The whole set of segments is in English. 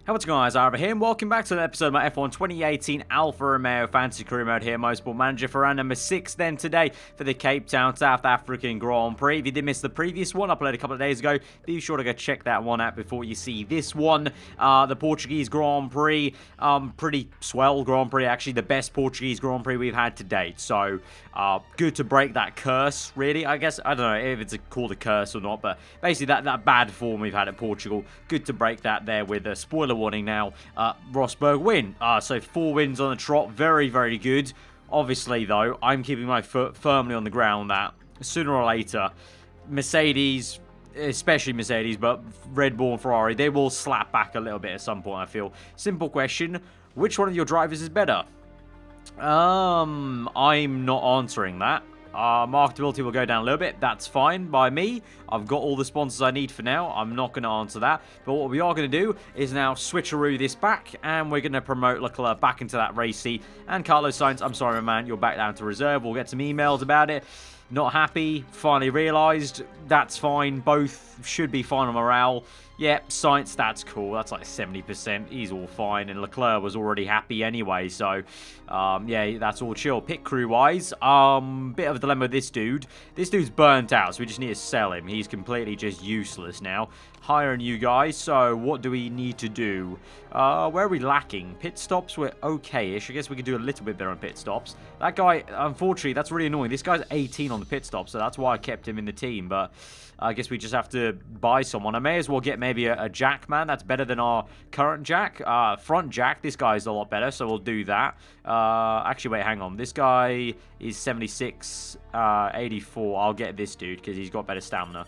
Hey, what's going on, guys? Aarava here, and welcome back to an episode of my F1 2018 Alfa Romeo Fantasy Career Mode here, Motorsport Manager for round number 6 then today for the Cape Town South African Grand Prix. If you did miss the previous one, uploaded a couple of days ago, be sure to go check that one out before you see this one. The Portuguese Grand Prix, pretty swell Grand Prix, actually the best Portuguese Grand Prix we've had to date. So, good to break that curse, really. I guess, I don't know if it's called a curse or not, but basically that bad form we've had at Portugal, good to break that there with a spoiler warning now, Rosberg win. So 4 wins on the trot, very, very good. Obviously, though, I'm keeping my foot firmly on the ground that sooner or later, Mercedes, especially Mercedes, but Red Bull and Ferrari, they will slap back a little bit at some point, I feel. Simple question, which one of your drivers is better? I'm not answering that. Marketability will go down a little bit. That's fine by me. I've got all the sponsors I need for now. I'm not going to answer that. But what we are going to do is now switcheroo this back, and we're going to promote Leclerc back into that race seat. And Carlos Sainz, I'm sorry, my man, you're back down to reserve. We'll get some emails about it. Not happy. Finally realised. That's fine. Both should be fine on morale. Yep, Sainz, that's cool. That's like 70%. He's all fine. And Leclerc was already happy anyway. So, yeah, that's all chill. Pit crew-wise, bit of a dilemma with this dude. This dude's burnt out, so we just need to sell him. He's completely just useless now. Hiring you guys. So, what do we need to do? Where are we lacking? Pit stops, we're okay-ish. I guess we could do a little bit better on pit stops. That guy, unfortunately, that's really annoying. This guy's 18 on the pit stop, so that's why I kept him in the team. But I guess we just have to buy someone. I may as well get maybe a Jack, man. That's better than our current Jack. Front Jack, this guy's a lot better, so we'll do that. Actually, wait, hang on. This guy is 76, 84. I'll get this dude because he's got better stamina.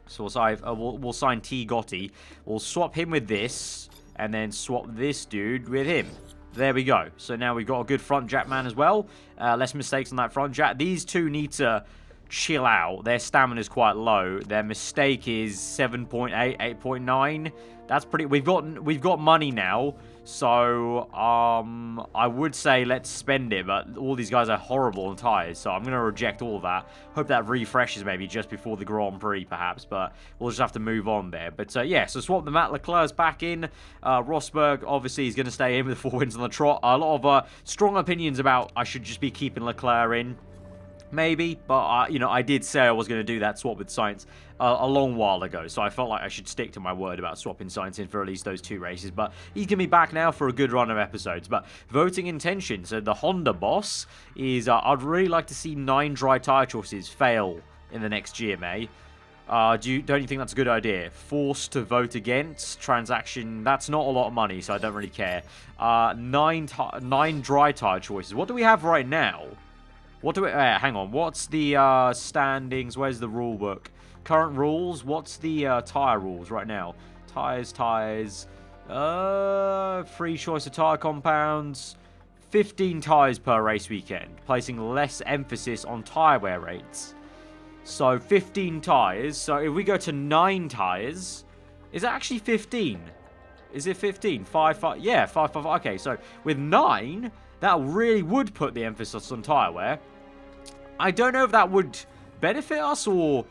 So we'll sign T. Gotti. We'll swap him with this, and then swap this dude with him. There we go. So now we've got a good front Jack man as well. Less mistakes on that front Jack. These two need to chill out. Their stamina is quite low. Their mistake is 7.8, 8.9. That's pretty. We've got money now, so I would say let's spend it. But all these guys are horrible on tires, so I'm gonna reject all of that. Hope that refreshes maybe just before the Grand Prix, perhaps. But we'll just have to move on there. But yeah, so swap the Matt Leclerc's back in. Rosberg obviously is gonna stay in with 4 wins on the trot. A lot of strong opinions about I should just be keeping Leclerc in. Maybe, but, you know, I did say I was going to do that swap with Sainz a long while ago, so I felt like I should stick to my word about swapping Sainz in for at least those 2 races, but he's going to be back now for a good run of episodes. But voting intention, so the Honda boss is, I'd really like to see 9 dry tyre choices fail in the next GMA. Don't you think that's a good idea? Forced to vote against transaction, that's not a lot of money, so I don't really care. 9 dry tyre choices. What do we have right now? What do we... hang on. What's the standings? Where's the rule book? Current rules? What's the tyre rules right now? Tyres. Free choice of tyre compounds. 15 tyres per race weekend. Placing less emphasis on tyre wear rates. So, 15 tyres. So, if we go to 9 tyres... Is it actually 15? Is it 15? 5, 5... Yeah, 5, 5... Okay, so with 9... That really would put the emphasis on tyre wear. I don't know if that would benefit us or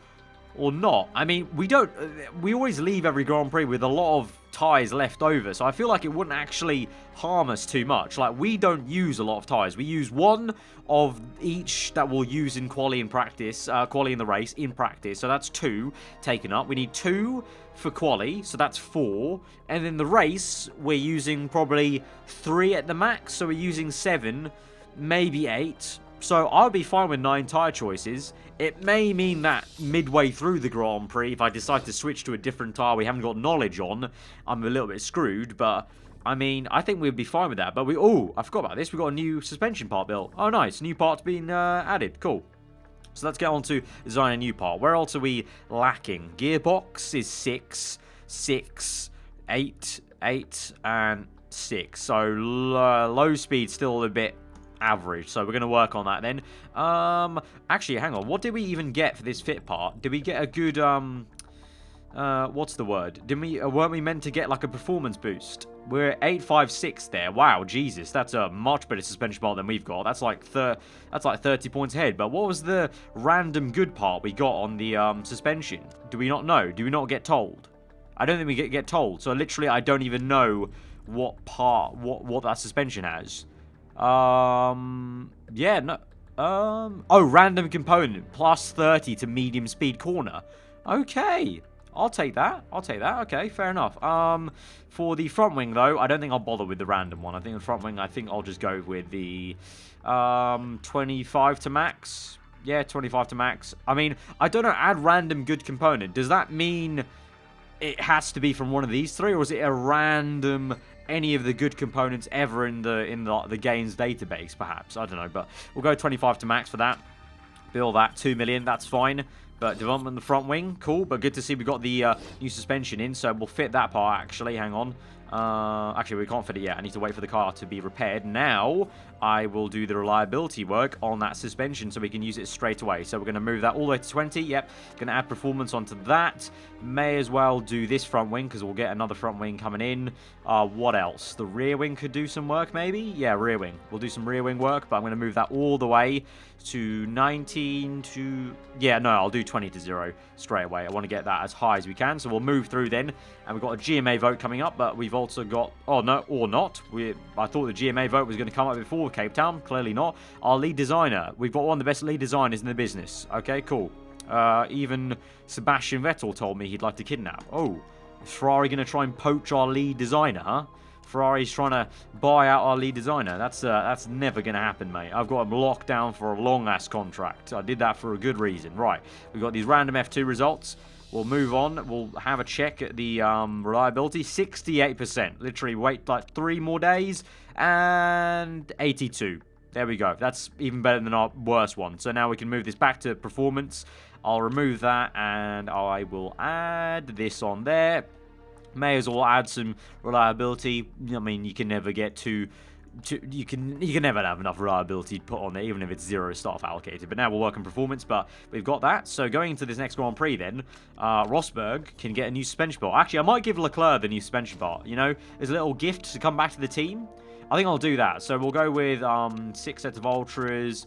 not. I mean, we always leave every Grand Prix with a lot of tyres left over, so I feel like it wouldn't actually harm us too much. Like, we don't use a lot of tyres. We use 1 of each that we'll use in quali in practice, quali in the race in practice, so that's 2 taken up. We need 2 for quali, so that's 4, and in the race we're using probably 3 at the max, so we're using 7, maybe 8. So I'll be fine with 9 tyre choices. It may mean that midway through the Grand Prix, if I decide to switch to a different tyre we haven't got knowledge on, I'm a little bit screwed, but I mean, I think we'd be fine with that. But oh, I forgot about this. We've got a new suspension part built. Oh, nice. New part's been added. Cool. So let's get on to design a new part. Where else are we lacking? Gearbox is 6, 6, 8, 8, and 6. So low speed still a bit average. So we're going to work on that then. Actually, hang on. What did we even get for this fit part? Did we get a good, what's the word? Weren't we meant to get like a performance boost? We're 856 there. Wow, Jesus, that's a much better suspension part than we've got. That's like 30 points ahead. But what was the random good part we got on the suspension? Do we not know? Do we not get told? I don't think we get told. So literally, I don't even know what part, what that suspension has. Yeah, no. Oh, random component, plus 30 to medium speed corner. Okay. I'll take that. I'll take that. Okay, fair enough. For the front wing, though, I don't think I'll bother with the random one. I think the front wing, I think I'll just go with the 25 to max. Yeah, 25 to max. I mean, I don't know, add random good component. Does that mean it has to be from one of these three, or is it a random any of the good components ever in the game's database, perhaps? I don't know, but we'll go 25 to max for that. Build that, 2 million, that's fine. But development in the front wing, cool. But good to see we got the new suspension in, so we'll fit that part, actually. Hang on. Actually, we can't fit it yet. I need to wait for the car to be repaired. Now, I will do the reliability work on that suspension so we can use it straight away. So we're going to move that all the way to 20. Yep, going to add performance onto that. May as well do this front wing because we'll get another front wing coming in. What else? The rear wing could do some work, maybe? Yeah, rear wing. We'll do some rear wing work, but I'm going to move that all the way to 19 to... Yeah, no, I'll do 20 to 0 straight away. I want to get that as high as we can, so we'll move through then. And we've got a GMA vote coming up, but we've also got... Oh, no, or not. I thought the GMA vote was going to come up before Cape Town. Clearly not. Our lead designer. We've got one of the best lead designers in the business. Okay, cool. Even Sebastian Vettel told me he'd like to kidnap. Oh, is Ferrari going to try and poach our lead designer, huh? Ferrari's trying to buy out our lead designer. That's never going to happen, mate. I've got him locked down for a long-ass contract. I did that for a good reason. Right, we've got these random F2 results. We'll move on. We'll have a check at the reliability. 68%. Literally wait like 3 more days. And 82. There we go. That's even better than our worst one. So now we can move this back to performance. I'll remove that and I will add this on there. May as well add some reliability. I mean, you can never get you can never have enough reliability to put on there, even if it's 0 start allocated. But now we'll work on performance, but we've got that. So going into this next Grand Prix then, Rosberg can get a new suspension part. Actually, I might give Leclerc the new suspension part, you know, as a little gift to come back to the team. I think I'll do that. So we'll go with 6 sets of Ultras,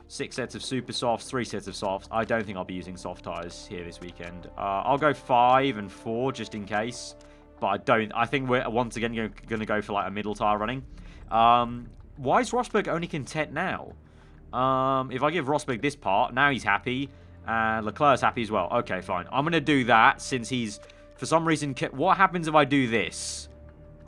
6 sets of Super Softs, 3 sets of Softs. I don't think I'll be using soft tires here this weekend. I'll go 5 and 4 just in case. But I think we're once again going to go for like a middle tire running. Why is Rosberg only content now? If I give Rosberg this part, now he's happy. And Leclerc's happy as well. Okay, fine. I'm going to do that since he's, for some reason... What happens if I do this?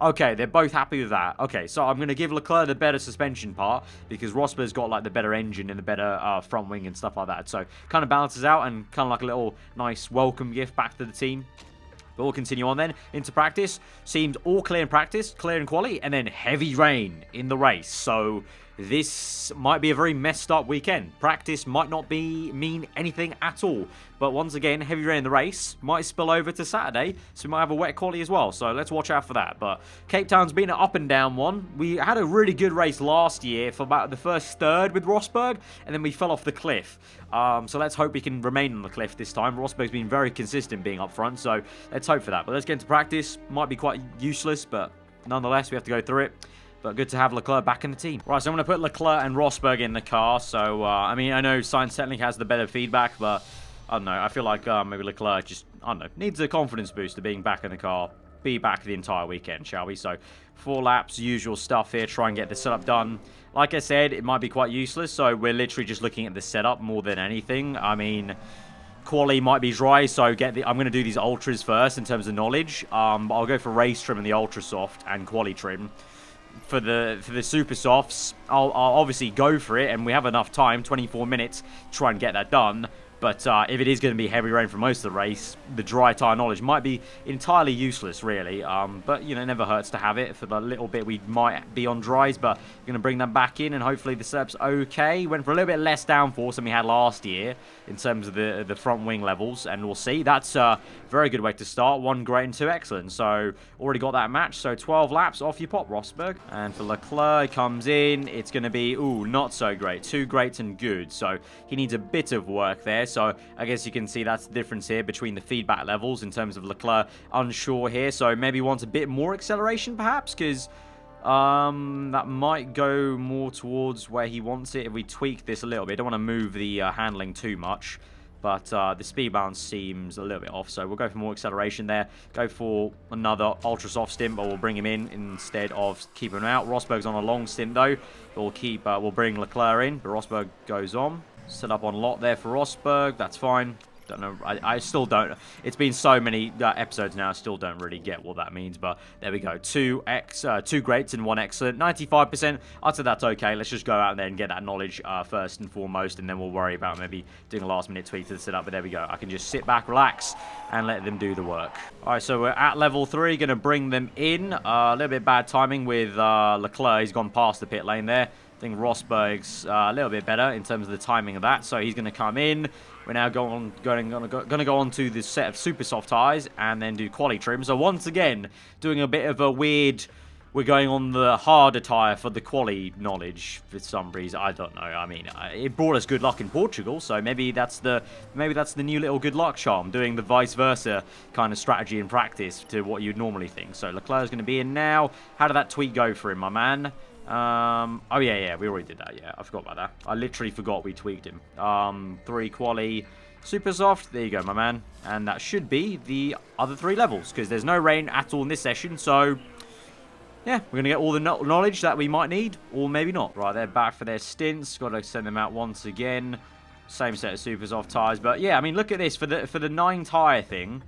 Okay, they're both happy with that. Okay, so I'm going to give Leclerc the better suspension part because Rosberg's got like the better engine and the better front wing and stuff like that. So kind of balances out and kind of like a little nice welcome gift back to the team. But we'll continue on then into practice. Seemed all clear in practice, clear in quali, and then heavy rain in the race. So this might be a very messed up weekend. Practice might not mean anything at all. But once again, heavy rain in the race might spill over to Saturday, so we might have a wet quali as well. So let's watch out for that. But Cape Town's been an up and down one. We had a really good race last year for about the first third with Rosberg, and then we fell off the cliff. So let's hope we can remain on the cliff this time. Rosberg's been very consistent being up front, so let's hope for that. But let's get into practice. Might be quite useless, but nonetheless, we have to go through it. But good to have Leclerc back in the team. Right, so I'm going to put Leclerc and Rosberg in the car. So, I mean, I know Sainz technically has the better feedback, but I don't know. I feel like maybe Leclerc just, I don't know, needs a confidence boost of being back in the car. Be back the entire weekend, shall we? So 4 laps, usual stuff here. Try and get the setup done. Like I said, it might be quite useless. So we're literally just looking at the setup more than anything. I mean, quali might be dry, so I'm going to do these ultras first in terms of knowledge. But I'll go for race trim and the ultra soft and quali trim. For the super softs, I'll obviously go for it, and we have enough time, 24 minutes, to try and get that done. But if it is going to be heavy rain for most of the race, the dry tire knowledge might be entirely useless, really. But, you know, it never hurts to have it for the little bit we might be on dries. But we're going to bring them back in, and hopefully the setup's okay. Went for a little bit less downforce than we had last year in terms of the front wing levels, and we'll see. That's a very good way to start. 1 great and 2 excellent. So already got that match. So 12 laps, off you pop, Rosberg. And for Leclerc, comes in. It's going to be, ooh, not so great. 2 greats and good. So he needs a bit of work there. So I guess you can see that's the difference here between the feedback levels in terms of Leclerc unsure here. So maybe wants a bit more acceleration perhaps, because that might go more towards where he wants it if we tweak this a little bit. Don't want to move the handling too much. But the speed bounce seems a little bit off, so we'll go for more acceleration there. Go for another ultra soft stint, but we'll bring him in instead of keeping him out. Rosberg's on a long stint though. We'll bring Leclerc in, but Rosberg goes on. Set up on lot there for Rosberg. That's fine. Don't know. I still don't. It's been so many episodes now. I still don't really get what that means. But there we go. Two greats and one excellent. 95%. I'd say that's okay. Let's just go out there and get that knowledge first and foremost, and then we'll worry about maybe doing a last-minute tweak to the setup. But there we go. I can just sit back, relax, and let them do the work. All right, so we're at level 3. Going to bring them in. A little bit bad timing with Leclerc. He's gone past the pit lane there. I think Rosberg's a little bit better in terms of the timing of that. So he's going to come in. We're now going to go on to this set of super soft tyres and then do quali trim. So once again, doing a bit of a weird... We're going on the harder tyre for the quali knowledge for some reason. I don't know. I mean, it brought us good luck in Portugal, so maybe that's the new little good luck charm, doing the vice versa kind of strategy in practice to what you'd normally think. So Leclerc's going to be in now. How did that tweak go for him, my man? Oh yeah, we already did that. Yeah, I forgot about that. I literally forgot we tweaked him. 3 quali, super soft. There you go, my man. And that should be the other 3 levels because there's no rain at all in this session. So yeah, we're gonna get all the knowledge that we might need, or maybe not. Right, they're back for their stints. Got to send them out once again. Same set of super soft tires, but yeah, I mean, look at this for the 9 tire thing.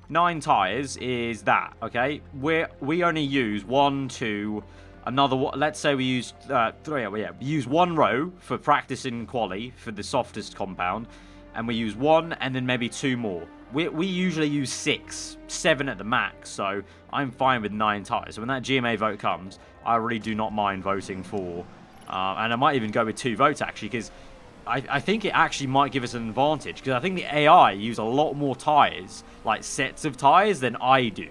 9 tires is that okay? We only use 1, 2. Another one, let's say we used 3. We use 1 row for practicing quali for the softest compound, and we use 1 and then maybe 2 more. We usually use 6, 7 at the max, so I'm fine with 9 tires. So when that GMA vote comes, I really do not mind voting for, and I might even go with 2 votes actually, because I think it actually might give us an advantage, because I think the AI use a lot more tires, like sets of tires, than I do.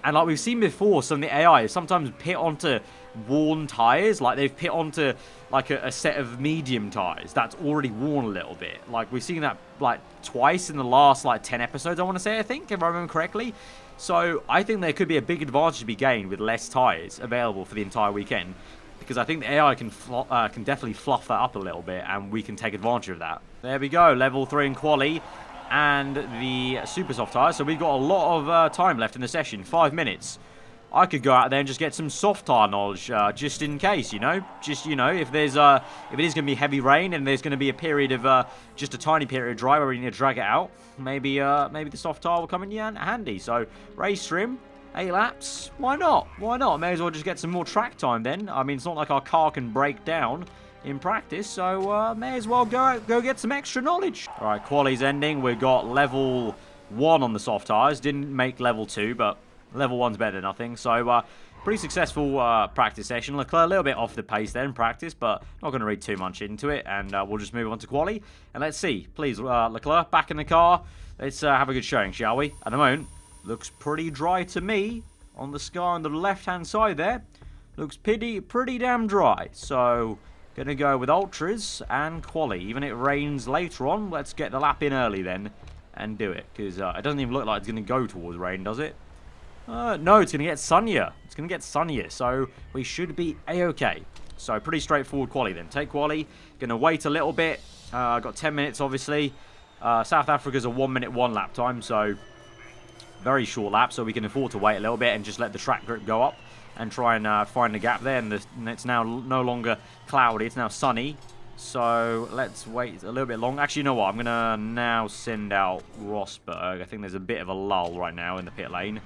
And like we've seen before, some of the AI sometimes pit onto worn tyres. Like they've pit onto like a set of medium tyres that's already worn a little bit. Like we've seen that like twice in the last like 10 episodes, I want to say, I think, if I remember correctly. So I think there could be a big advantage to be gained with less tyres available for the entire weekend. Because I think the AI can definitely fluff that up a little bit, and we can take advantage of that. There we go, level 3 in quali. And the super soft tyres. So we've got a lot of time left in the session. 5 minutes. I could go out there and just get some soft tyre knowledge, just in case, you know. Just, you know, if it is going to be heavy rain and there's going to be a period of just a tiny period of dry where we need to drag it out, maybe the soft tyre will come in handy. So race trim, 8 laps. Why not? Why not? May as well just get some more track time then. I mean, it's not like our car can break down in practice, so may as well go get some extra knowledge. All right, quali's ending. We've got level 1 on the soft tyres. Didn't make level 2, but level 1's better than nothing. So pretty successful practice session. Leclerc a little bit off the pace there in practice, but not going to read too much into it, and we'll just move on to quali. And let's see, please, Leclerc, back in the car. Let's have a good showing, shall we? At the moment, looks pretty dry to me on the sky on the left-hand side there. Looks pretty damn dry. So gonna go with ultras and quali. Even if it rains later on, let's get the lap in early then and do it, because it doesn't even look like it's gonna go towards rain, does it? No, it's gonna get sunnier. It's gonna get sunnier, so we should be a-okay. So pretty straightforward quali then. Take quali. Gonna wait a little bit. Got 10 minutes obviously. South Africa's a 1 minute 1 lap time, so very short lap, so we can afford to wait a little bit and just let the track grip go up and try and find the gap there. And it's now no longer cloudy, it's now sunny. So let's wait a little bit long. Actually, you know what? I'm going to now send out Rosberg. I think there's a bit of a lull right now in the pit lane.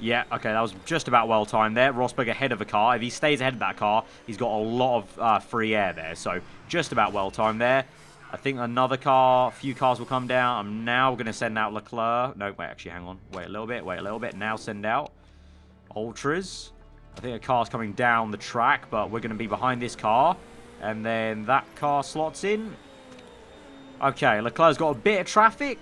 Yeah, okay, that was just about well timed there. Rosberg ahead of the car. If he stays ahead of that car, he's got a lot of free air there. So just about well timed there. I think another car, a few cars will come down. I'm now going to send out Leclerc. No, wait, actually, hang on. Wait a little bit. Now send out Ultras. I think a car's coming down the track, but we're going to be behind this car. And then that car slots in. Okay, Leclerc's got a bit of traffic.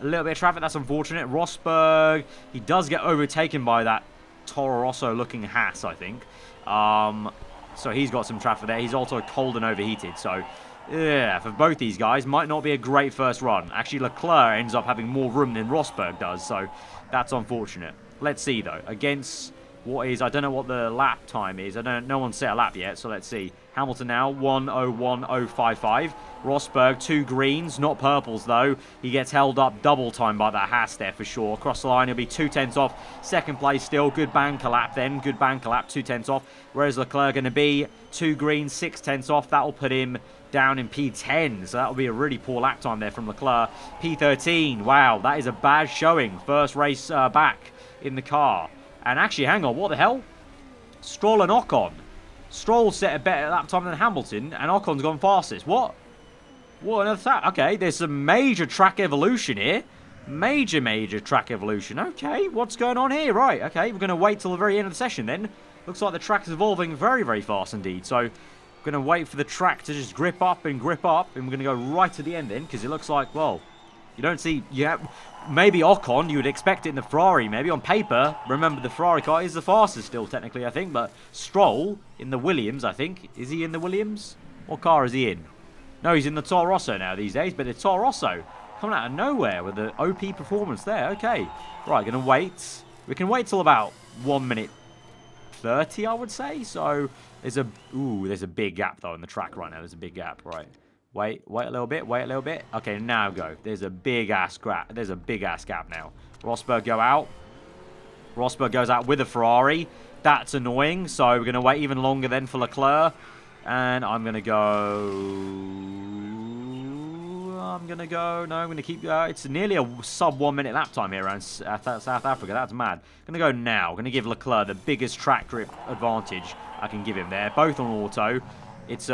A little bit of traffic, that's unfortunate. Rosberg, he does get overtaken by that Toro Rosso-looking Haas, I think. So he's got some traffic there. He's also cold and overheated, so yeah, for both these guys, might not be a great first run. Actually, Leclerc ends up having more room than Rosberg does, so that's unfortunate. Let's see, though. Against What is, I don't know what the lap time is. No one's set a lap yet, so let's see. Hamilton now, 1:01.055. Rosberg, 2 greens, not purples though. He gets held up double time by that Haas there for sure. Across the line, he'll be 2/10 off. Second place still. Good banker lap then. Good banker lap, 2/10 off. Where's Leclerc going to be? 2 greens, 6/10 off. That'll put him down in P10. So that'll be a really poor lap time there from Leclerc. P13. Wow, that is a bad showing. First race back in the car. And actually, hang on, what the hell? Stroll and Ocon. Stroll set a better lap time than Hamilton, and Ocon's gone fastest. What? What on earth's that? Okay, there's some major track evolution here. Major track evolution. Okay, what's going on here? Right, okay, we're going to wait till the very end of the session then. Looks like the track is evolving very, very fast indeed. So, we're going to wait for the track to just grip up, and we're going to go right to the end then, because it looks like, well, you don't see... Maybe Ocon, you would expect it in the Ferrari, maybe on paper. Remember, the Ferrari car is the fastest still, technically, I think. But Stroll in the Williams, I think. Is he in the Williams? What car is he in? No, he's in the Toro Rosso now these days. But the Toro Rosso coming out of nowhere with the OP performance there. Okay. Right, going to wait. We can wait till about 1:30, I would say. So, there's a big gap, though, in the track right now. There's a big gap, right. Wait a little bit, Okay, now go. There's a big-ass gap. There's a big-ass gap now. Rosberg go out. Rosberg goes out with a Ferrari. That's annoying, so we're going to wait even longer then for Leclerc. And I'm going to go... I'm going to keep... it's nearly a sub 1 minute lap time here around South Africa. That's mad. I'm going to go now. I'm going to give Leclerc the biggest track grip advantage I can give him there. Both on auto. It's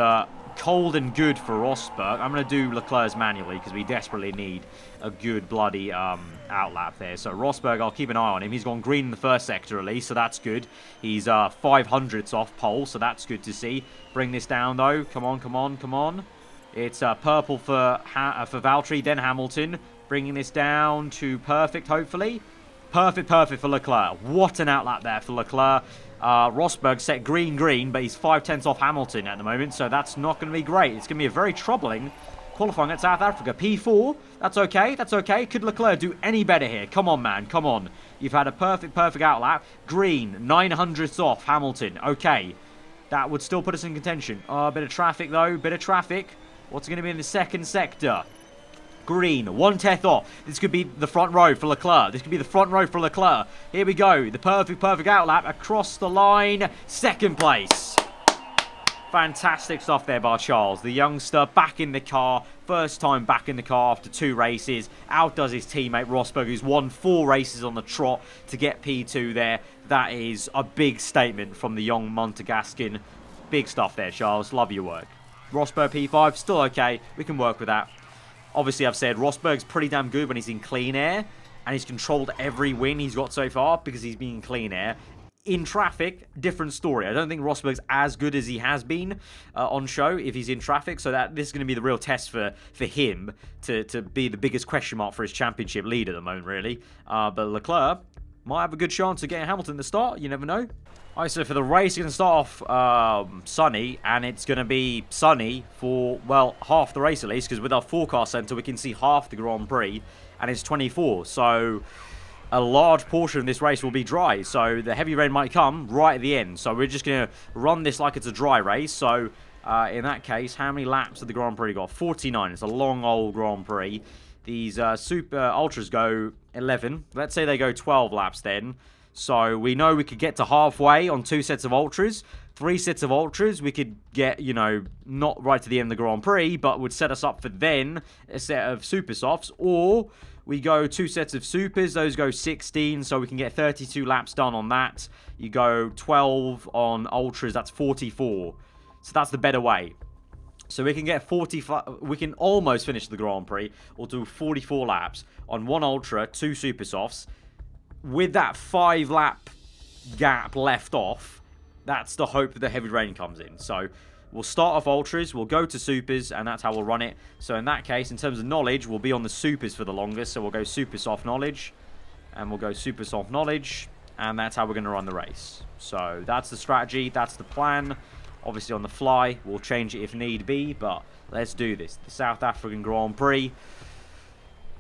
cold and good for Rosberg. I'm going to do Leclerc's manually because we desperately need a good bloody outlap there. So Rosberg, I'll keep an eye on him. He's gone green in the first sector at least, so that's good. He's 500ths off pole, so that's good to see. Bring this down though. Come on. It's purple for Valtteri, then Hamilton. Bringing this down to perfect, hopefully. Perfect for Leclerc. What an outlap there for Leclerc. Rosberg set green, but he's 5/10 off Hamilton at the moment, so that's not going to be great. It's going to be a very troubling qualifying at South Africa. P4, that's okay. Could Leclerc do any better here? Come on, man, come on. You've had a perfect outlap. Green, 900ths off Hamilton. Okay, that would still put us in contention. A bit of traffic, though, What's going to be in the second sector? Green, 1/10 off. This could be the front row for Leclerc. Here we go. The perfect outlap across the line. Second place. Fantastic stuff there by Charles. The youngster back in the car. First time back in the car after 2 races. Outdoes his teammate Rosberg, who's won 4 races on the trot to get P2 there. That is a big statement from the young Monegascan. Big stuff there, Charles. Love your work. Rosberg P5, still okay. We can work with that. Obviously, I've said Rosberg's pretty damn good when he's in clean air, and he's controlled every win he's got so far because he's been in clean air. In traffic, different story. I don't think Rosberg's as good as he has been on show if he's in traffic, so that this is going to be the real test for him to be the biggest question mark for his championship lead at the moment, really. But Leclerc might have a good chance of getting Hamilton to start. You never know. Alright, so for the race, you're going to start off sunny, and it's going to be sunny for, well, half the race at least, because with our forecast centre, we can see half the Grand Prix, and it's 24, so a large portion of this race will be dry, so the heavy rain might come right at the end, so we're just going to run this like it's a dry race, so in that case, how many laps have the Grand Prix got? 49, it's a long old Grand Prix. These Super Ultras go 11, let's say they go 12 laps then. So we know we could get to halfway on 2 sets of Ultras. 3 sets of Ultras, we could get, you know, not right to the end of the Grand Prix, but would set us up for then a set of Super Softs. Or we go 2 sets of Supers, those go 16, so we can get 32 laps done on that. You go 12 on Ultras, that's 44. So that's the better way. So we can get 45, we can almost finish the Grand Prix, or do 44 laps on 1 Ultra, 2 Super Softs. With that 5-lap gap left off, that's the hope that the heavy rain comes in. So we'll start off Ultras, we'll go to Supers, and that's how we'll run it. So in that case, in terms of knowledge, we'll be on the Supers for the longest. So we'll go Super Soft Knowledge, and we'll go Super Soft Knowledge, and that's how we're going to run the race. So that's the strategy, that's the plan. Obviously on the fly, we'll change it if need be, but let's do this. The South African Grand Prix.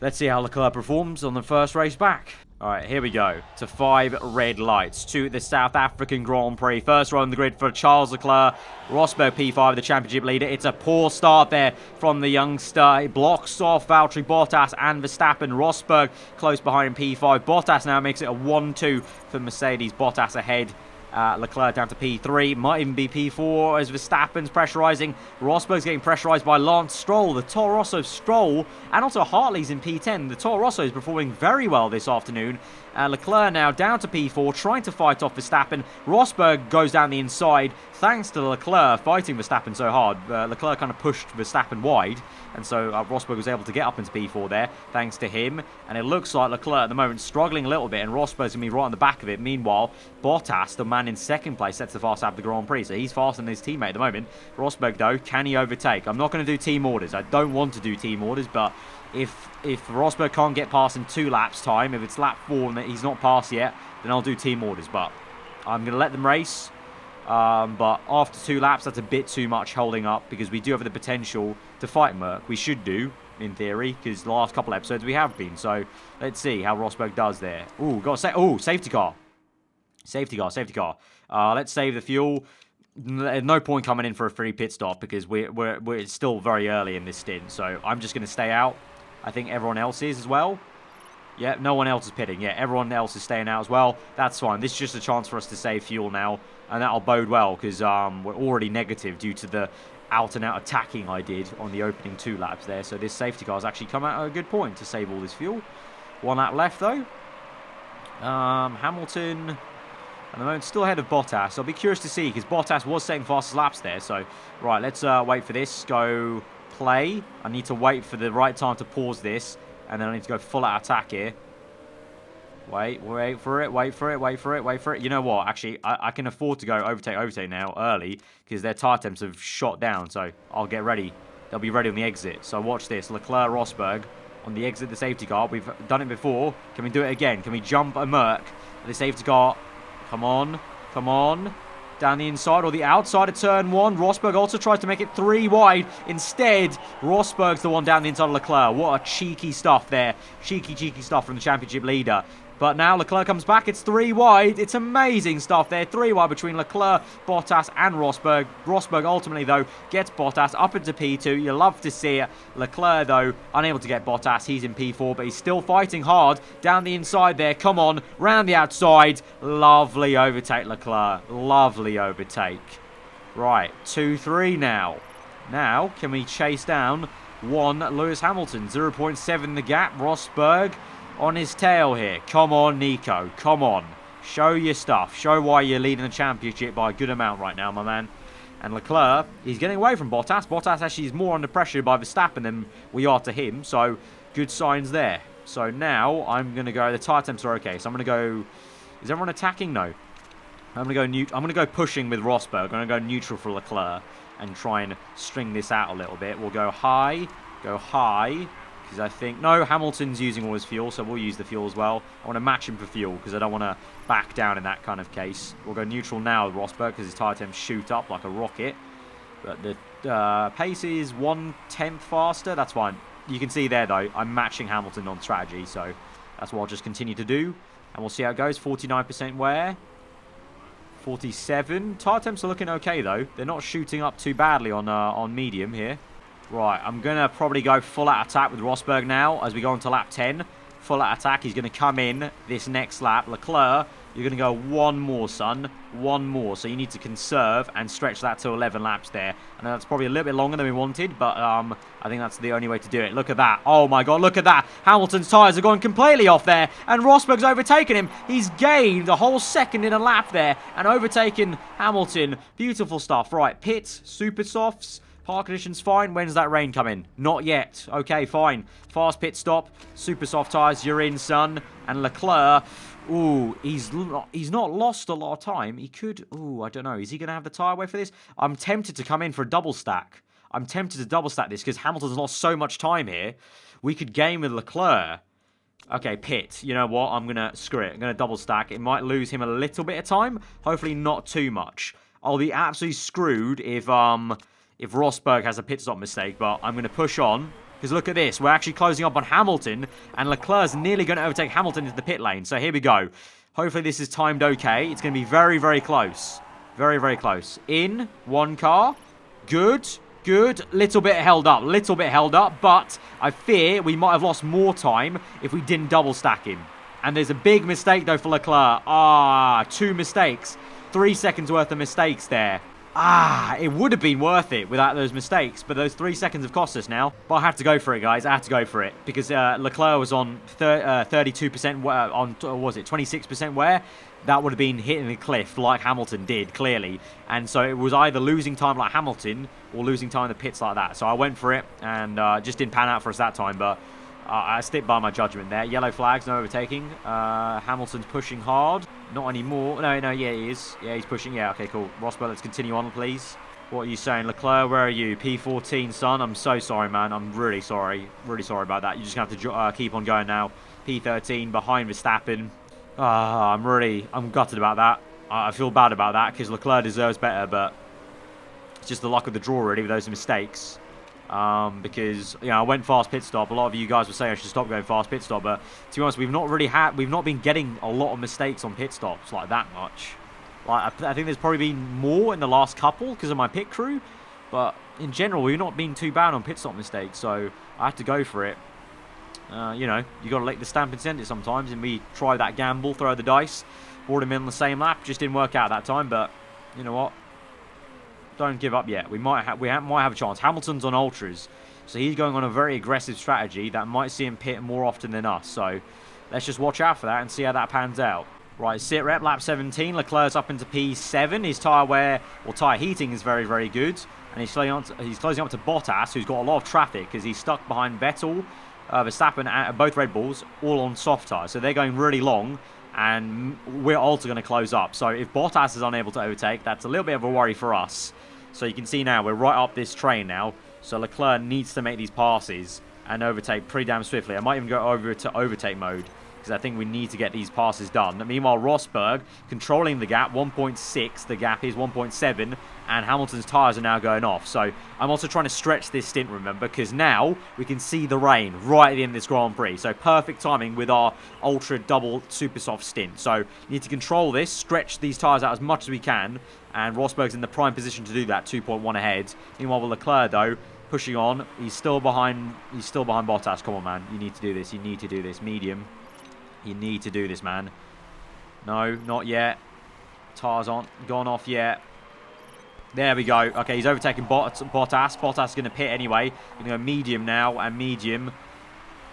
Let's see how Leclerc performs on the first race back. All right, here we go to 5 red lights to the South African Grand Prix. First row on the grid for Charles Leclerc. Rosberg P5, the championship leader. It's a poor start there from the youngster. It blocks off Valtteri Bottas and Verstappen. Rosberg close behind P5. Bottas now makes it a 1-2 for Mercedes. Bottas ahead. Leclerc down to P3, might even be P4 as Verstappen's pressurising. Rosberg's getting pressurised by Lance Stroll. The Toro Rosso Stroll and also Hartley's in P10. The Toro Rosso is performing very well this afternoon. Leclerc now down to P4, trying to fight off Verstappen. Rosberg goes down the inside thanks to Leclerc fighting Verstappen so hard. Leclerc kind of pushed Verstappen wide, and so Rosberg was able to get up into P4 there thanks to him. And it looks like Leclerc at the moment struggling a little bit, and Rosberg's going to be right on the back of it. Meanwhile, Bottas, the man in second place, sets the fast lap of the Grand Prix, so he's faster than his teammate at the moment. Rosberg, though, can he overtake? I'm not going to do team orders. I don't want to do team orders, but if Rosberg can't get past in 2 laps time, if it's lap 4 and he's not passed yet, then I'll do team orders. But I'm going to let them race. But after 2 laps, that's a bit too much holding up, because we do have the potential to fight Merc. We should do, in theory, because the last couple episodes we have been. So let's see how Rosberg does there. Ooh, got to say, ooh, safety car. Safety car, safety car. Let's save the fuel. There's no point coming in for a free pit stop, because we're still very early in this stint. So I'm just going to stay out. I think everyone else is as well. Yeah, no one else is pitting. Yeah, everyone else is staying out as well. That's fine. This is just a chance for us to save fuel now, and that'll bode well, because we're already negative due to the out-and-out attacking I did on the opening 2 laps there. So this safety car has actually come out at a good point to save all this fuel. 1 lap left, though. Hamilton, at the moment, still ahead of Bottas. I'll be curious to see, because Bottas was setting fastest laps there. So, right, let's wait for this. Go play. I need to wait for the right time to pause this, and then I need to go full out attack here. Wait for it. You know what? Actually, I can afford to go overtake now early, because their tyre temps have shot down. So I'll get ready. They'll be ready on the exit. So watch this. Leclerc, Rosberg on the exit, the safety car. We've done it before. Can we do it again? Can we jump a Merc? The safety car. Come on. Come on. Down the inside or the outside of turn 1. Rosberg also tries to make it 3 wide. Instead, Rosberg's the one down the inside of Leclerc. What a cheeky stuff there. Cheeky stuff from the championship leader. But now Leclerc comes back. It's 3 wide. It's amazing stuff there. 3 wide between Leclerc, Bottas and Rosberg. Rosberg ultimately, though, gets Bottas up into P2. You love to see it. Leclerc, though, unable to get Bottas. He's in P4, but he's still fighting hard down the inside there. Come on, round the outside. Lovely overtake, Leclerc. Lovely overtake. Right, 2-3 now. Now, can we chase down 1 Lewis Hamilton? 0.7 the gap. Rosberg on his tail here. Come on, Nico. Come on. Show your stuff. Show why you're leading the championship by a good amount right now, my man. And Leclerc, he's getting away from Bottas. Bottas actually is more under pressure by Verstappen than we are to him. So, good signs there. So now, I'm going to go... The tyre temps are okay. So I'm going to go... Is everyone attacking? No. I'm going to go pushing with Rosberg. I'm going to go neutral for Leclerc and try and string this out a little bit. We'll go high. Go high. I think, no, Hamilton's using all his fuel, so we'll use the fuel as well. I want to match him for fuel, because I don't want to back down in that kind of case. We'll go neutral now with Rosberg, because his tyre temps shoot up like a rocket. But the pace is 1/10 faster. That's fine. You can see there, though, I'm matching Hamilton on strategy, so that's what I'll just continue to do. And we'll see how it goes. 49% wear. 47. Tyre temps are looking okay, though. They're not shooting up too badly on medium here. Right, I'm going to probably go full out attack with Rosberg now as we go on to lap 10. Full out attack. He's going to come in this next lap. Leclerc, you're going to go 1 more, son. 1 more. So you need to conserve and stretch that to 11 laps there. I know that's probably a little bit longer than we wanted, but I think that's the only way to do it. Look at that. Oh, my God, look at that. Hamilton's tyres are going completely off there, and Rosberg's overtaken him. He's gained a whole second in a lap there and overtaken Hamilton. Beautiful stuff. Right, pits, super softs. Park conditions fine. When's that rain coming? Not yet. Okay, fine. Fast pit stop. Super soft tyres. You're in, son. And Leclerc, ooh, he's not lost a lot of time. He could, ooh, I don't know. Is he going to have the tyre weight for this? I'm tempted to come in for a double stack. I'm tempted to double stack this because Hamilton's lost so much time here. We could gain with Leclerc. Okay, pit. You know what? I'm going to screw it. I'm going to double stack. It might lose him a little bit of time. Hopefully not too much. I'll be absolutely screwed if Rosberg has a pit stop mistake, but I'm going to push on. Because look at this. We're actually closing up on Hamilton. And Leclerc's nearly going to overtake Hamilton into the pit lane. So here we go. Hopefully this is timed okay. It's going to be very, very close. Very, very close. In. One car. Good. Good. Little bit held up. Little bit held up. But I fear we might have lost more time if we didn't double stack him. And there's a big mistake, though, for Leclerc. Ah, 2 mistakes. 3 seconds worth of mistakes there. Ah, it would have been worth it without those mistakes. But those 3 seconds have cost us now. But I had to go for it, guys. I had to go for it. Because Leclerc was on 32% on, what was it, 26% wear. That would have been hitting the cliff like Hamilton did, clearly. And so it was either losing time like Hamilton or losing time in the pits like that. So I went for it and just didn't pan out for us that time. But I stick by my judgment there. Yellow flags, no overtaking. Hamilton's pushing hard. Not anymore. No, yeah, he is. Yeah, he's pushing. Yeah, okay, cool. Rosberg, let's continue on, please. What are you saying? Leclerc, where are you? P14, son. I'm so sorry, man. I'm really sorry. Really sorry about that. You're just going to have to keep on going now. P13 behind Verstappen. I'm gutted about that. I feel bad about that because Leclerc deserves better, but it's just the luck of the draw, really, with those mistakes. Because, you know, I went fast pit stop. A lot of you guys were saying I should stop going fast pit stop, but to be honest, we've not been getting a lot of mistakes on pit stops like that much. Like, I think there's probably been more in the last couple because of my pit crew, but in general, we've not been too bad on pit stop mistakes, so I had to go for it. You know, you got to lick the stamp and send it sometimes, and we try that gamble, throw the dice, brought him in on the same lap, just didn't work out that time, but you know what? Don't give up yet. We might have a chance. Hamilton's on ultras, so he's going on a very aggressive strategy that might see him pit more often than us. So let's just watch out for that and see how that pans out. Right, sit rep lap 17. Leclerc's up into P7. His tyre wear or tyre heating is very, very good, and he's closing up to Bottas, who's got a lot of traffic because he's stuck behind Vettel, Verstappen, and both Red Bulls, all on soft tyres. So they're going really long, and we're also going to close up. So if Bottas is unable to overtake, that's a little bit of a worry for us. So you can see now we're right up this train now. So Leclerc needs to make these passes and overtake pretty damn swiftly. I might even go over to overtake mode because I think we need to get these passes done. Meanwhile, Rosberg controlling the gap, 1.6. The gap is 1.7, and Hamilton's tyres are now going off. So I'm also trying to stretch this stint, remember, because now we can see the rain right at the end of this Grand Prix. So perfect timing with our ultra double super soft stint. So you need to control this, stretch these tyres out as much as we can, and Rosberg's in the prime position to do that, 2.1 ahead. Meanwhile, with Leclerc, though, pushing on, he's still behind Bottas. Come on, man, you need to do this. You need to do this. Medium. You need to do this, man. No, not yet. Tyres aren't gone off yet. There we go. Okay, he's overtaking Bottas. Bottas is going to pit anyway. Going to go medium now, and medium.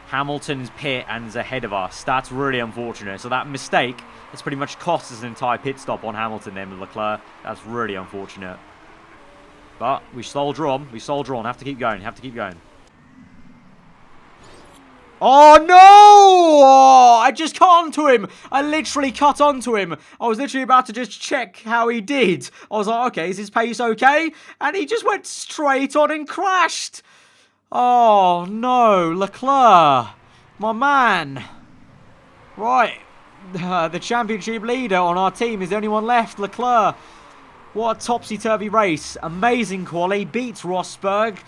Hamilton's pit and is ahead of us. That's really unfortunate. So that mistake has pretty much cost us an entire pit stop on Hamilton then with Leclerc. That's really unfortunate. But we soldier on. We soldier on. Have to keep going. Have to keep going. Oh, no! Oh, I just cut onto him. I literally cut onto him. I was literally about to just check how he did. I was like, okay, is his pace okay? And he just went straight on and crashed. Oh, no. Leclerc. My man. Right. The championship leader on our team is the only one left. Leclerc. What a topsy-turvy race. Amazing quali. Beats Rosberg.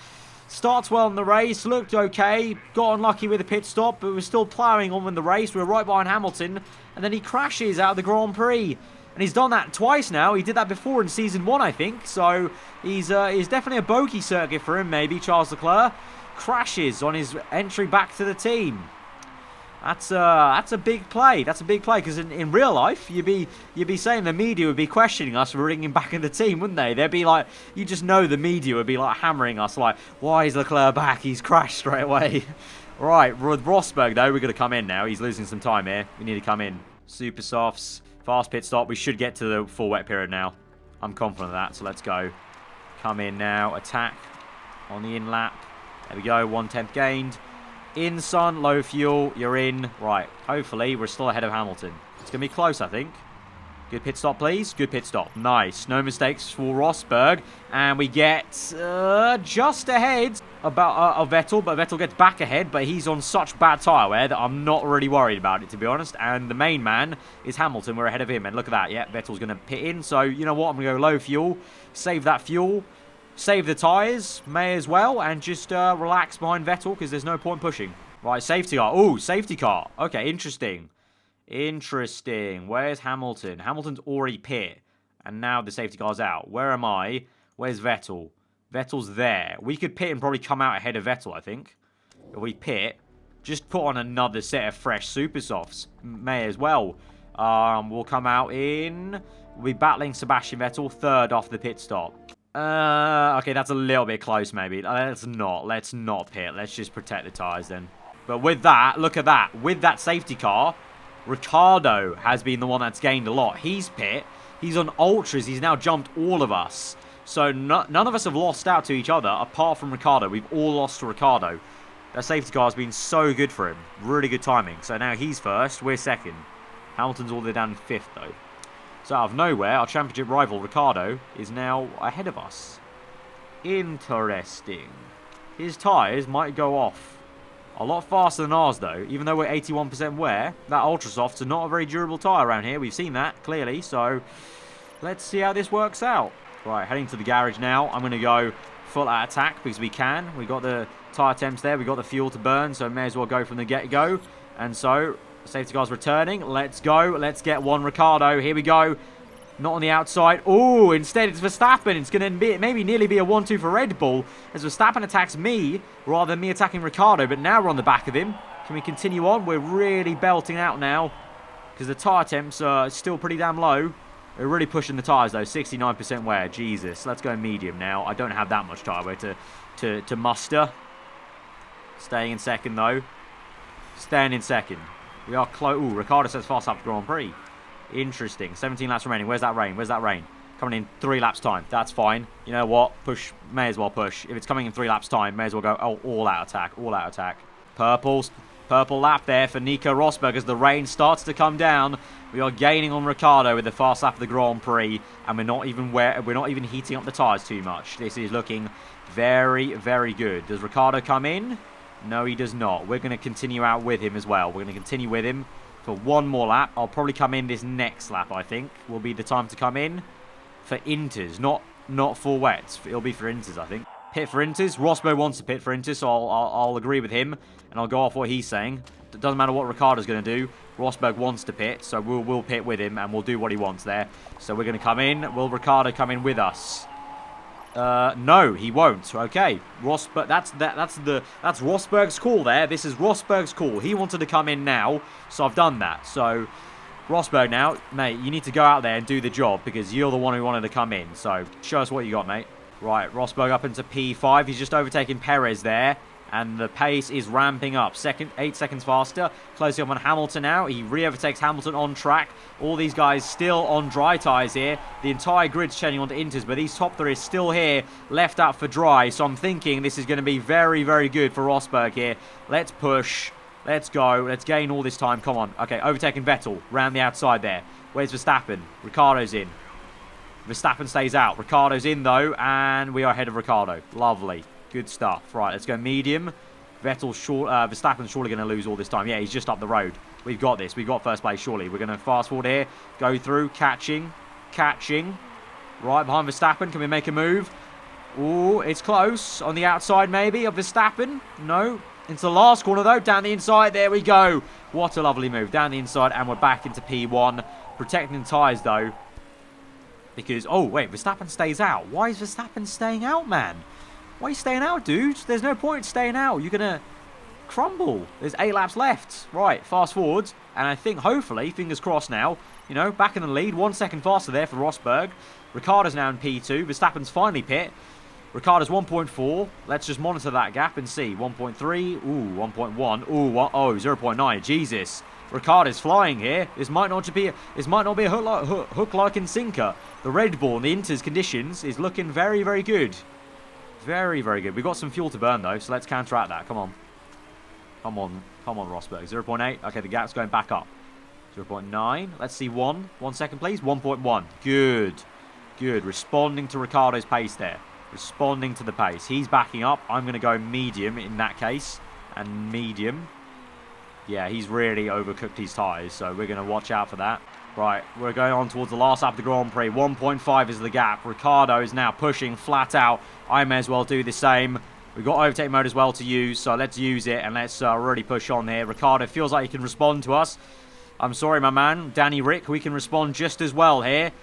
Starts well in the race, looked okay, got unlucky with a pit stop, but was still ploughing on in the race. We were right behind Hamilton, and then he crashes out of the Grand Prix. And he's done that twice now. He did that before in Season 1, I think. So he's definitely a bogey circuit for him, maybe, Charles Leclerc. Crashes on his entry back to the team. That's a big play. That's a big play because in real life, you'd be saying the media would be questioning us for bringing him back in the team, wouldn't they? They'd be like, you just know the media would be like hammering us like, why is Leclerc back? He's crashed straight away. Right, with Rosberg though, we're going to come in now. He's losing some time here. We need to come in. Super softs, fast pit stop. We should get to the full wet period now. I'm confident of that, so let's go. Come in now. Attack on the in lap. There we go. 1/10 gained. In, son, low fuel, you're in. Right, hopefully we're still ahead of Hamilton. It's going to be close, I think. Good pit stop, please. Good pit stop. Nice. No mistakes for Rosberg. And we get just ahead of Vettel, but Vettel gets back ahead, but he's on such bad tyre wear that I'm not really worried about it, to be honest. And the main man is Hamilton. We're ahead of him, and look at that. Yeah, Vettel's going to pit in. So, you know what? I'm going to go low fuel. Save that fuel. save the tyres, may as well, and just relax behind Vettel, because there's no point pushing. Right, safety car. Ooh, safety car. Okay, interesting. Interesting. Where's Hamilton? Hamilton's already pit, and now the safety car's out. Where am I? Where's Vettel? Vettel's there. We could pit and probably come out ahead of Vettel, I think. If we pit, just put on another set of fresh super softs. May as well. We'll come out in... We'll be battling Sebastian Vettel, third off the pit stop. Okay, that's a little bit close, maybe. Let's not pit. Let's just protect the tyres then. But with that, look at that. With that safety car, Ricciardo has been the one that's gained a lot. He's pit. He's on ultras. He's now jumped all of us. So none of us have lost out to each other, apart from Ricciardo. We've all lost to Ricciardo. That safety car has been so good for him. Really good timing. So now he's first. We're second. Hamilton's all the way down fifth, though. So out of nowhere, our championship rival, Ricciardo, is now ahead of us. Interesting. His tyres might go off a lot faster than ours, though. Even though we're 81% wear, that Ultrasofts are not a very durable tyre around here. We've seen that, clearly. So let's see how this works out. Right, heading to the garage now. I'm going to go full out attack because we can. We got the tyre temps there. We got the fuel to burn, so may as well go from the get-go. And so... Safety car's returning. Let's go. Let's get one Ricciardo. Here we go. Not on the outside. Oh, instead it's Verstappen. It's going to be maybe nearly be a 1-2 for Red Bull as Verstappen attacks me rather than me attacking Ricciardo. But now we're on the back of him. Can we continue on? We're really belting out now because the tyre temps are still pretty damn low. We're really pushing the tyres though. 69% wear. Jesus. Let's go medium now. I don't have that much tyre wear to muster. Staying in second though. Staying in second. We are close. Ooh, Ricciardo says fast up to Grand Prix. Interesting. 17 laps remaining. Where's that rain? Where's that rain? Coming in 3 laps time. That's fine. You know what? Push. May as well push. If it's coming in 3 laps time, may as well go all out attack. All out attack. Purple lap there for Nico Rosberg as the rain starts to come down. We are gaining on Ricciardo with the fast lap of the Grand Prix, and we're not even heating up the tyres too much. This is looking very, very good. Does Ricciardo come in? No, he does not. We're going to continue out with him as well. We're going to continue with him for one more lap. I'll probably come in this next lap, I think, will be the time to come in for inters, not for wets. It'll be for inters, I think. Pit for inters. Rosberg wants to pit for inters, so I'll agree with him, and I'll go off what he's saying. It doesn't matter what Ricciardo's going to do. Rosberg wants to pit, so we'll pit with him, and we'll do what he wants there. So we're going to come in. Will Ricciardo come in with us? No, he won't. Okay, Rosberg. That's Rosberg's call there. This is Rosberg's call. He wanted to come in now, so I've done that. So Rosberg now, mate, you need to go out there and do the job because you're the one who wanted to come in. So show us what you got, mate. Right, Rosberg up into P5. He's just overtaken Perez there. And the pace is ramping up. 8 seconds faster. Closing up on Hamilton now. He re-overtakes Hamilton on track. All these guys still on dry tyres here. The entire grid's changing onto inters, but these top 3 is still here, left out for dry. So I'm thinking this is going to be very, very good for Rosberg here. Let's push. Let's go. Let's gain all this time. Come on. Okay, overtaking Vettel. Round the outside there. Where's Verstappen? Ricciardo's in. Verstappen stays out. Ricciardo's in, though, and we are ahead of Ricciardo. Lovely. Good stuff. Right, let's go medium. Verstappen's surely going to lose all this time. Yeah, he's just up the road. We've got this. We've got first place, surely. We're going to fast forward here. Go through. Catching. Right behind Verstappen. Can we make a move? Ooh, it's close. On the outside, maybe, of Verstappen. No. Into the last corner, though. Down the inside. There we go. What a lovely move. Down the inside, and we're back into P1. Protecting the tyres, though. Because, oh, wait. Verstappen stays out. Why is Verstappen staying out, man? Why are you staying out, dude? There's no point staying out. You're going to crumble. There's 8 laps left. Right, fast forwards. And I think, hopefully, fingers crossed now, you know, back in the lead. 1 second faster there for Rosberg. Ricciardo's now in P2. Verstappen's finally pit. Ricciardo's 1.4. Let's just monitor that gap and see. 1.3. Ooh, 1.1. Ooh, oh, 0.9. Jesus. Ricciardo's flying here. This might not be a hook like and sinker. The Red Bull in the Inter's conditions is looking very, very good. Very, very good. We've got some fuel to burn, though, so let's counteract that. Come on. Come on, Rosberg. 0.8. Okay, the gap's going back up. 0.9. Let's see 1. 1 second, please. 1.1. Good. Responding to Ricciardo's pace there. Responding to the pace. He's backing up. I'm going to go medium in that case. And medium. Yeah, he's really overcooked his tyres, so we're going to watch out for that. Right, we're going on towards the last lap of the Grand Prix. 1.5 is the gap. Ricciardo is now pushing flat out. I may as well do the same. We've got overtake mode as well to use, so let's use it and let's really push on here. Ricciardo feels like he can respond to us. I'm sorry, my man. Danny Rick, we can respond just as well here.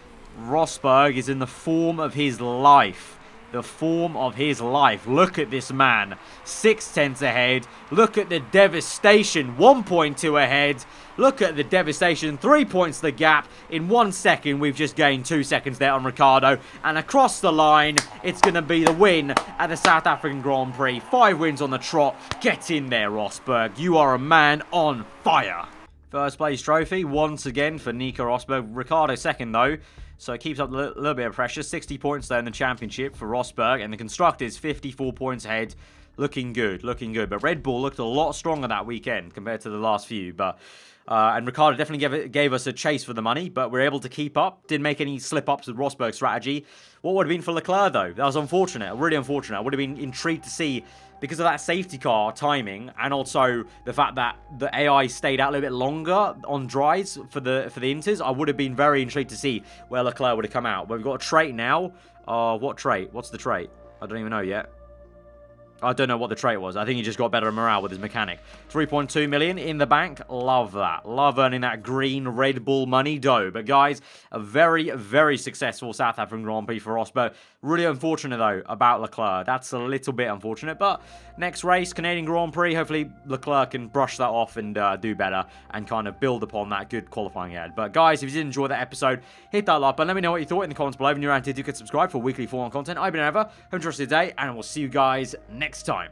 Rosberg is in the form of his life. The form of his life. Look at this man. 6/10 ahead. Look at the devastation. 1.2 ahead. Look at the devastation. 3 points the gap. In 1 second, we've just gained 2 seconds there on Ricciardo. And across the line, it's going to be the win at the South African Grand Prix. 5 wins on the trot. Get in there, Rosberg. You are a man on fire. First place trophy once again for Nico Rosberg. Ricciardo second, though. So it keeps up a little bit of pressure. 60 points there in the championship for Rosberg. And the Constructors, 54 points ahead. Looking good, looking good. But Red Bull looked a lot stronger that weekend compared to the last few. But and Ricciardo definitely gave us a chase for the money. But we're able to keep up. Didn't make any slip-ups with Rosberg's strategy. What would have been for Leclerc, though? That was unfortunate. Really unfortunate. I would have been intrigued to see, because of that safety car timing and also the fact that the AI stayed out a little bit longer on dries for the Inters, I would have been very intrigued to see where Leclerc would have come out. But we've got a trait now. What trait? What's the trait? I don't even know yet. I don't know what the trait was. I think he just got better morale with his mechanic. 3.2 million in the bank. Love that. Love earning that green Red Bull money dough. But guys, a very, very successful South African Grand Prix for Rosberg. Really unfortunate, though, about Leclerc. That's a little bit unfortunate. But next race, Canadian Grand Prix, hopefully Leclerc can brush that off and do better and kind of build upon that good qualifying he had. But guys, if you did enjoy that episode, hit that like button. Let me know what you thought in the comments below. If you're around here, do get subscribed for weekly Formula 1 content. I've been Aarava. Hope you enjoyed today, and we'll see you guys next time.